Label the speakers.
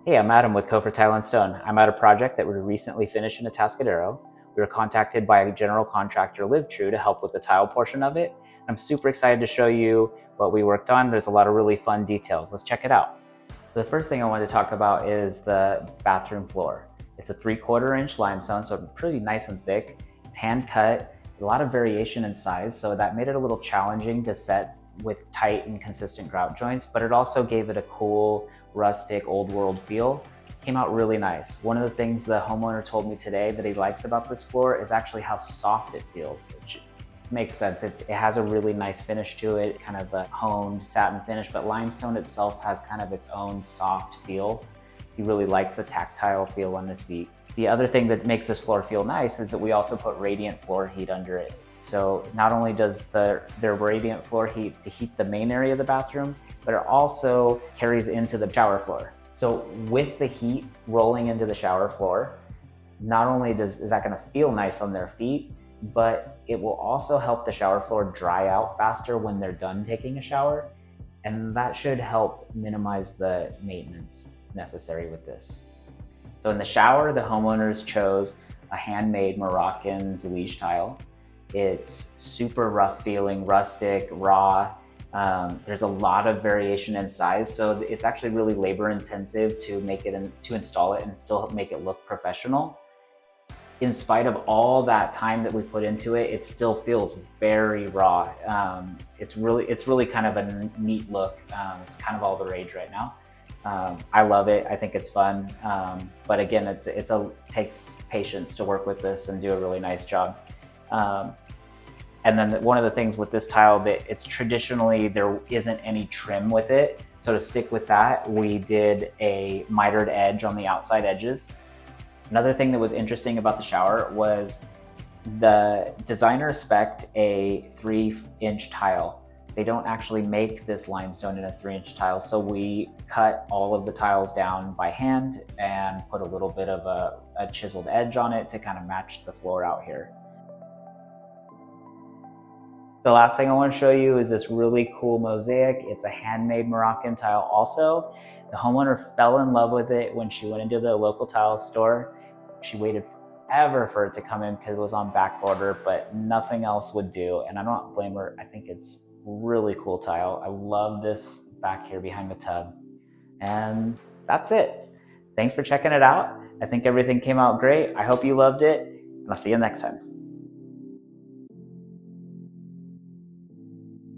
Speaker 1: Hey, I'm Adam with Cove for Tile and Stone. I'm at a project that we recently finished in Atascadero. We were contacted by a general contractor, LiveTrue, to help with the tile portion of it. I'm super excited to show you what we worked on. There's a lot of really fun details. Let's check it out. So the first thing I wanted to talk about is the bathroom floor. It's a 3/4 inch limestone, so pretty nice and thick. It's hand cut, a lot of variation in size, so that made it a little challenging to set with tight and consistent grout joints, but it also gave it a cool, rustic, old world feel. Came out really nice. One of the things the homeowner told me today that he likes about this floor is actually how soft it feels. Which makes sense. It has a really nice finish to it, kind of a honed satin finish, but limestone itself has kind of its own soft feel. He really likes the tactile feel on his feet. The other thing that makes this floor feel nice is that we also put radiant floor heat under it. So not only does their radiant floor heat to heat the main area of the bathroom, but it also carries into the shower floor. So with the heat rolling into the shower floor, not only is that going to feel nice on their feet, but it will also help the shower floor dry out faster when they're done taking a shower. And that should help minimize the maintenance necessary with this. So in the shower, the homeowners chose a handmade Moroccan Zellige tile. It's super rough feeling, rustic, raw. There's a lot of variation in size, so it's actually really labor intensive to install it and still make it look professional. In spite of all that time that we put into it, it still feels very raw. It's really kind of a neat look. It's kind of all the rage right now. I love it. I think it's fun. But again, it takes patience to work with this and do a really nice job. And then one of the things with this tile that it's traditionally, there isn't any trim with it. So to stick with that, we did a mitered edge on the outside edges. Another thing that was interesting about the shower was the designer spec'd a 3-inch tile. They don't actually make this limestone in a 3-inch tile. So we cut all of the tiles down by hand and put a little bit of a chiseled edge on it to kind of match the floor out here. The last thing I want to show you is this really cool mosaic. It's a handmade Moroccan tile also. The homeowner fell in love with it when she went into the local tile store. She waited forever for it to come in because it was on back order, but nothing else would do. And I don't blame her. I think it's really cool tile. I love this back here behind the tub. And that's it. Thanks for checking it out. I think everything came out great. I hope you loved it, and I'll see you next time.